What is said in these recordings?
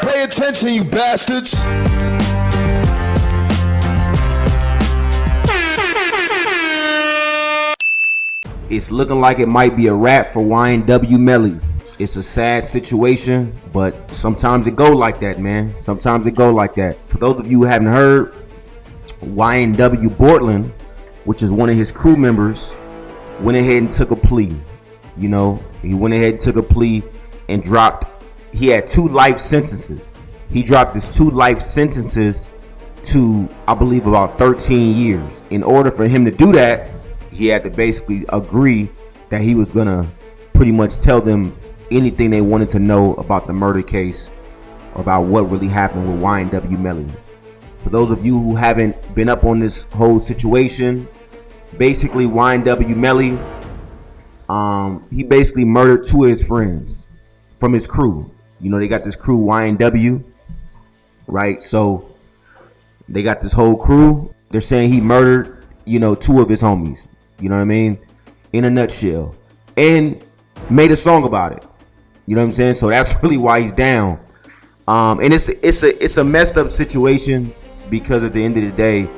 Pay attention, you bastards. It's looking like it might be a wrap for YNW Melly. It's a sad situation, but sometimes it go like that, man. Sometimes it go like that. For those of you who haven't heard, YNW Bortlen, which is one of his crew members, went ahead and took a plea. You know, he went ahead and took a plea and dropped. He had 2 life sentences. He dropped his 2 life sentences to, I believe, about 13 years. In order for him to do that, he had to basically agree that he was gonna pretty much tell them anything they wanted to know about the murder case, about what really happened with YNW Melly. For those of you who haven't been up on this whole situation, basically YNW Melly, he basically murdered 2 of his friends from his crew. You know, they got this crew YNW, right? So they got this whole crew. They're saying he murdered, 2 of his homies. You know what I mean? In a nutshell. And made a song about it. You know what I'm saying? So that's really why he's down. And it's a messed up situation, because at the end of the day,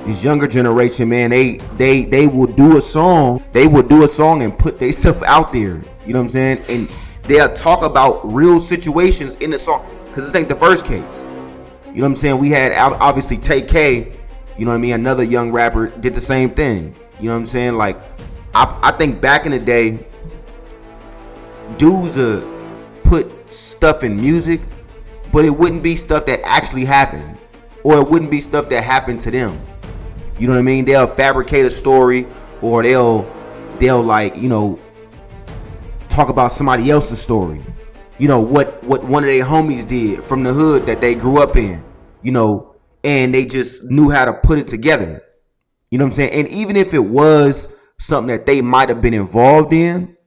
this younger generation, man, they will do a song. They will do a song and put themselves out there. You know what I'm saying? And they'll talk about real situations in the song, because this ain't the first case. You know what I'm saying? We had obviously TK, you know what I mean? Another young rapper did the same thing. You know what I'm saying? Like, I think back in the day, dudes put stuff in music, but it wouldn't be stuff that actually happened, or it wouldn't be stuff that happened to them. You know what I mean? They'll fabricate a story, or they'll like, talk about somebody else's story. What one of their homies did from the hood that they grew up in, and they just knew how to put it together. You know what I'm saying? And even if it was something that they might have been involved in,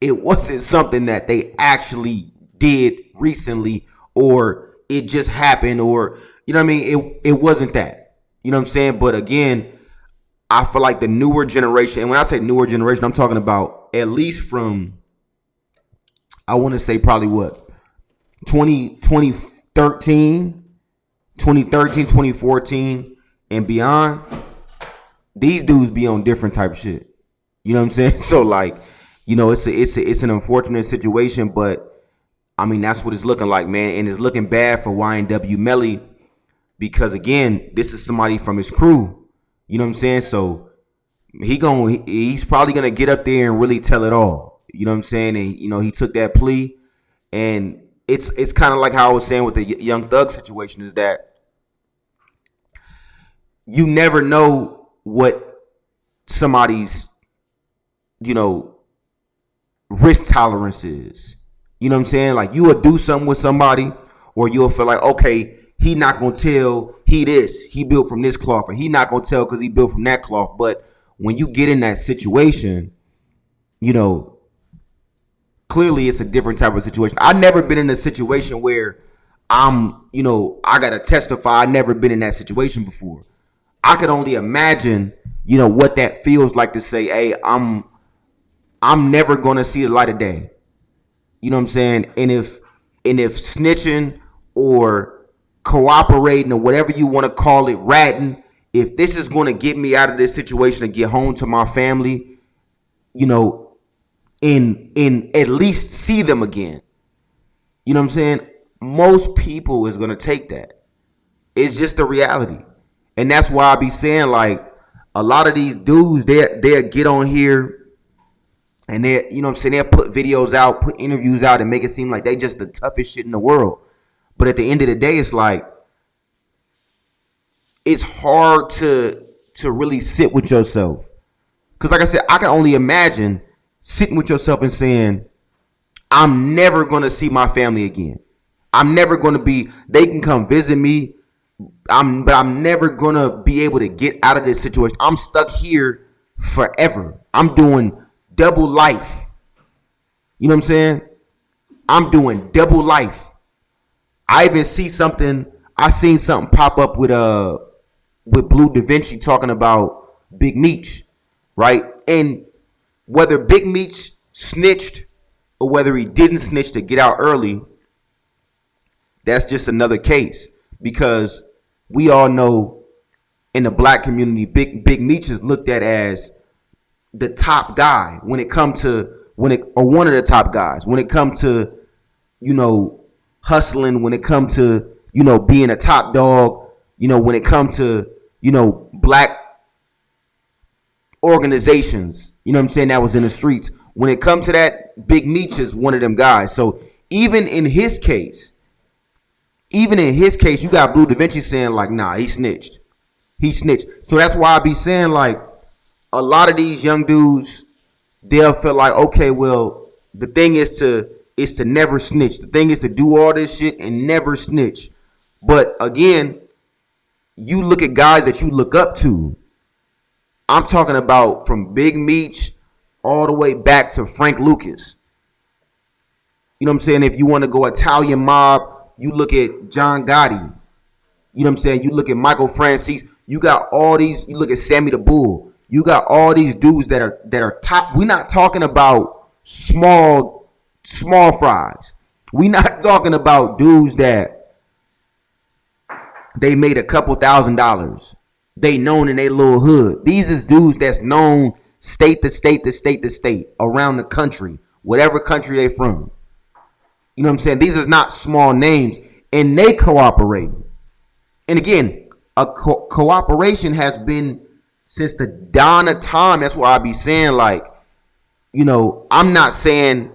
it wasn't something that they actually did recently, or it just happened, or, you know what I mean? It wasn't that. You know what I'm saying? But again, I feel like the newer generation, and when I say newer generation, I'm talking about at least from, I want to say probably what, 2013, 2014, and beyond. These dudes be on different type of shit. You know what I'm saying? So like, it's an unfortunate situation, but I mean, that's what it's looking like, man. And it's looking bad for YNW Melly, because again, this is somebody from his crew. You know what I'm saying? So he's probably gonna get up there and really tell it all. You know what I'm saying? And he took that plea, and it's kind of like how I was saying with the Young Thug situation, is that you never know what somebody's, risk tolerance is. You know what I'm saying? Like, you will do something with somebody, or you'll feel like, okay, he not gonna tell he built from this cloth, or he not gonna tell because he built from that cloth. But when you get in that situation, clearly it's a different type of situation. I've never been in a situation where I gotta testify. I've never been in that situation before. I could only imagine, what that feels like to say, hey, I'm never gonna see the light of day. You know what I'm saying? And if snitching or cooperating, or whatever you want to call it, ratting, if this is going to get me out of this situation and get home to my family, and at least see them again. You know what I'm saying? Most people is going to take that. It's just the reality. And that's why I be saying, like, a lot of these dudes, they'll get on here and they'll put videos out, put interviews out, and make it seem like they just the toughest shit in the world. But at the end of the day, it's like, it's hard to really sit with yourself. Because like I said, I can only imagine sitting with yourself and saying, I'm never going to see my family again. I'm never going to be, they can come visit me, but I'm never going to be able to get out of this situation. I'm stuck here forever. I'm doing double life. You know what I'm saying? I'm doing double life. I even seen something pop up with Blue Da Vinci talking about Big Meech, right? And whether Big Meech snitched or whether he didn't snitch to get out early, that's just another case, because we all know in the black community, Big Meech is looked at as the top guy when it come to or one of the top guys when it come to, you know, hustling, when it come to, you know, being a top dog, you know, when it come to, you know, black organizations, you know what I'm saying, that was in the streets. When it comes to that, Big Meech is one of them guys. So even in his case, you got Blue Da Vinci saying like, nah, he snitched. So that's why I be saying like a lot of these young dudes, they'll feel like, okay, well, the thing is to never snitch. The thing is to do all this shit and never snitch. But again, you look at guys that you look up to. I'm talking about from Big Meech all the way back to Frank Lucas. You know what I'm saying? If you want to go Italian mob, you look at John Gotti. You know what I'm saying? You look at Michael Francis. You got all these. You look at Sammy the Bull. You got all these dudes that are top. We're not talking about small fries. We're not talking about dudes that they made a couple $1,000s. They known in their little hood. These is dudes that's known state to state to state to state around the country, whatever country they from. You know what I'm saying? These is not small names, and they cooperate. And again, a cooperation has been since the dawn of time. That's why I be saying, like, you know, I'm not saying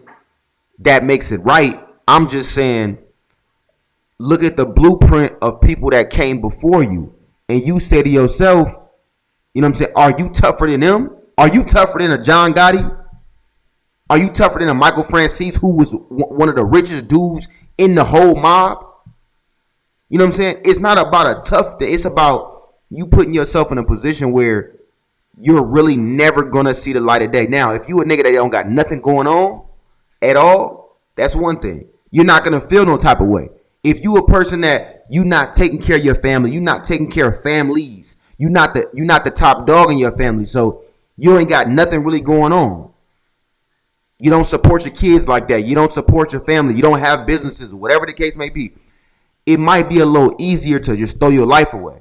that makes it right. I'm just saying, look at the blueprint of people that came before you. And you say to yourself, you know what I'm saying, are you tougher than them? Are you tougher than a John Gotti? Are you tougher than a Michael Francis, who was one of the richest dudes in the whole mob? You know what I'm saying? It's not about a tough thing. It's about you putting yourself in a position where you're really never going to see the light of day. Now, if you a nigga that don't got nothing going on at all, that's one thing. You're not going to feel no type of way. If you a person that you not taking care of your family, you not taking care of families, you not the top dog in your family, so you ain't got nothing really going on. You don't support your kids like that. You don't support your family. You don't have businesses, whatever the case may be. It might be a little easier to just throw your life away.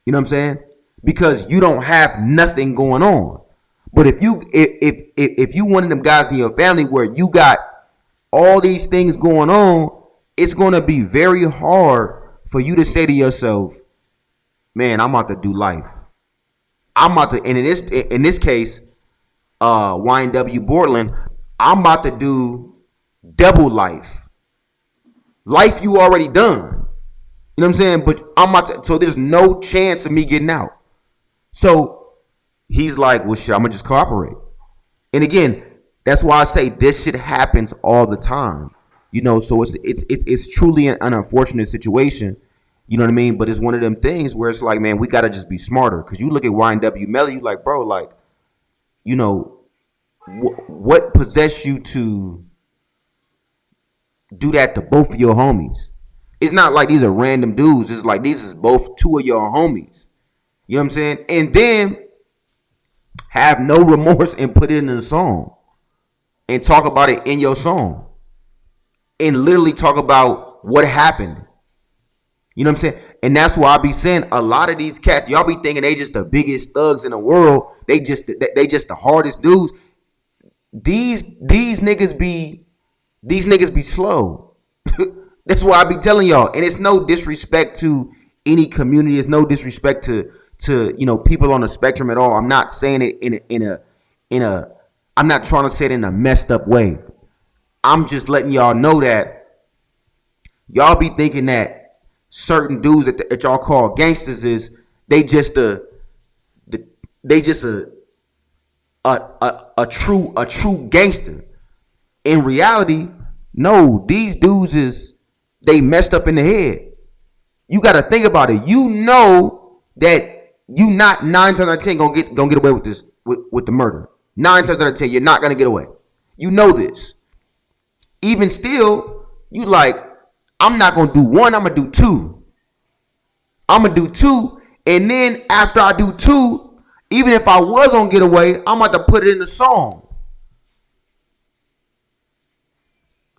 You know what I'm saying? Because you don't have nothing going on. But if you one of them guys in your family where you got all these things going on, it's going to be very hard for you to say to yourself, man, I'm about to do life. I'm about to, and in this case, YNW Bortlen, I'm about to do double life. Life you already done. You know what I'm saying? But I'm about to, so there's no chance of me getting out. So he's like, well, shit, I'm going to just cooperate. And again, that's why I say this shit happens all the time. You know, so it's truly an unfortunate situation. You know what I mean? But it's one of them things where it's like, man, we got to just be smarter. Because you look at YNW Melly, you like, bro, like, you know, what possessed you to do that to both of your homies? It's not like these are random dudes. It's like these is both two of your homies. You know what I'm saying? And then have no remorse and put it in a song and talk about it in your song and literally talk about what happened. You know what I'm saying? And that's why I be saying a lot of these cats, y'all be thinking they just the biggest thugs in the world. They just the hardest dudes. These niggas be slow. That's why I be telling y'all. And it's no disrespect to any community. It's no disrespect to you know, people on the spectrum at all. I'm not saying it in a I'm not trying to say it in a messed up way. I'm just letting y'all know that y'all be thinking that certain dudes that y'all call gangsters is they just a true gangster. In reality, no, these dudes is they messed up in the head. You got to think about it. You know that you not 9 times out of 10 gonna get away with this with the murder. 9 times out of 10, you're not gonna get away. You know this. Even still, you like, I'm not gonna do one. I'm gonna do two. And then after I do two, even if I was gonna get away, I'm about to put it in the song.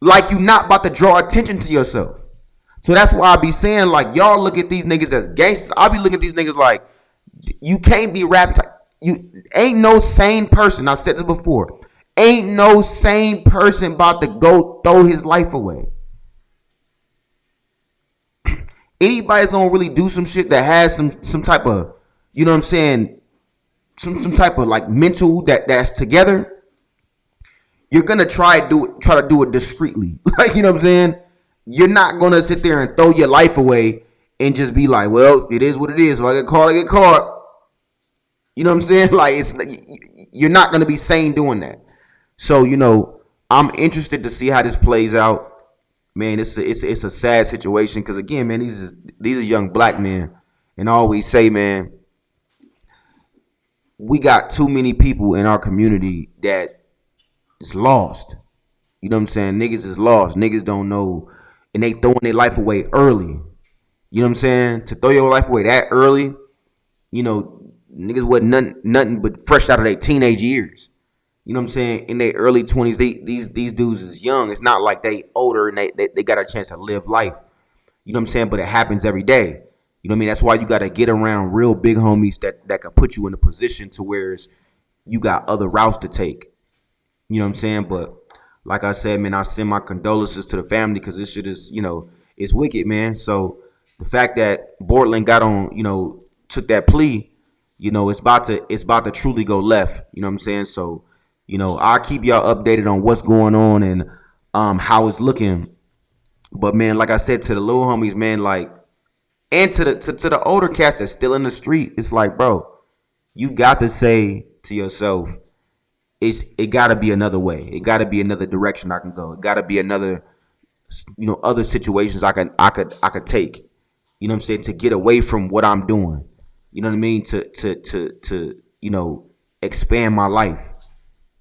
Like you not about to draw attention to yourself. So that's why I be saying, like, y'all look at these niggas as gangsters. I be looking at these niggas like, you can't be rap. You ain't no sane person. I've said this before. Ain't no sane person about to go throw his life away. Anybody's gonna really do some shit that has some type of, you know what I'm saying, some type of like mental that's together. You're gonna try to do it discreetly. Like, you know what I'm saying? You're not gonna sit there and throw your life away and just be like, well, it is what it is. If I get caught, I get caught. You know what I'm saying? Like, you're not gonna be sane doing that. So, you know, I'm interested to see how this plays out. Man, it's a sad situation because, again, man, these are young black men, and I always say, man, we got too many people in our community that is lost. You know what I'm saying? Niggas is lost. Niggas don't know, and they throwing their life away early. You know what I'm saying? To throw your life away that early, you know, niggas wasn't nothing but fresh out of their teenage years. You know what I'm saying? In their early 20s, these dudes is young. It's not like they older and they got a chance to live life. You know what I'm saying? But it happens every day. You know what I mean? That's why you got to get around real big homies that can put you in a position to where you got other routes to take. You know what I'm saying? But like I said, man, I send my condolences to the family because this shit is, you know, it's wicked, man. So the fact that Bortlen got on, you know, took that plea, you know, it's about to truly go left. You know what I'm saying? So, you know, I'll keep y'all updated on what's going on and how it's looking. But man, like I said, to the little homies, man, like, and to the older cats that's still in the street, it's like, bro, you got to say to yourself, it got to be another way. It got to be another direction I can go. It got to be another, you know, other situations I could take. You know what I'm saying? To get away from what I'm doing. You know what I mean? To you know, expand my life.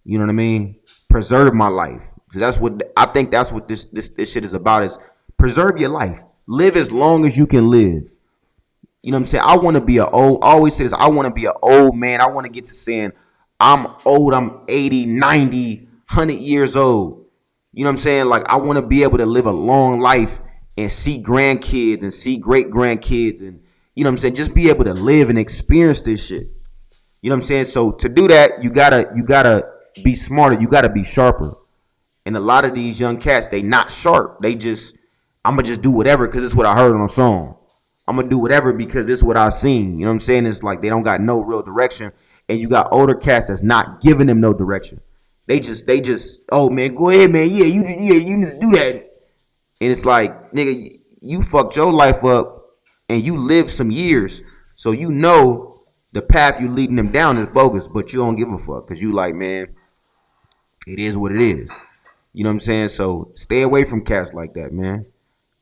You know what I mean? Preserve my life. That's what I think. That's what this shit is about. Is preserve your life. Live as long as you can live. You know what I'm saying? I want to be I always say this. I want to be an old man. I want to get to saying I'm old. I'm 80, 90, 100 years old. You know what I'm saying? Like, I want to be able to live a long life and see grandkids and see great grandkids and, you know what I'm saying, just be able to live and experience this shit. You know what I'm saying? So to do that, you gotta be smarter. You gotta be sharper. And a lot of these young cats, they not sharp. They just, I'm gonna just do whatever because it's what I heard on a song. I'm gonna do whatever because it's what I seen. You know what I'm saying? It's like they don't got no real direction. And you got older cats that's not giving them no direction. They just, oh man, go ahead, man. Yeah, you need to do that. And it's like, nigga, you fucked your life up and you lived some years. So you know the path you leading them down is bogus, but you don't give a fuck. Cause you like, man, it is what it is. You know what I'm saying? So stay away from cats like that, man.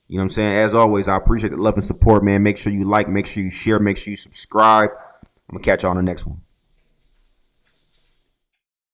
You know what I'm saying? As always, I appreciate the love and support, man. Make sure you like, make sure you share, make sure you subscribe. I'm gonna catch y'all on the next one.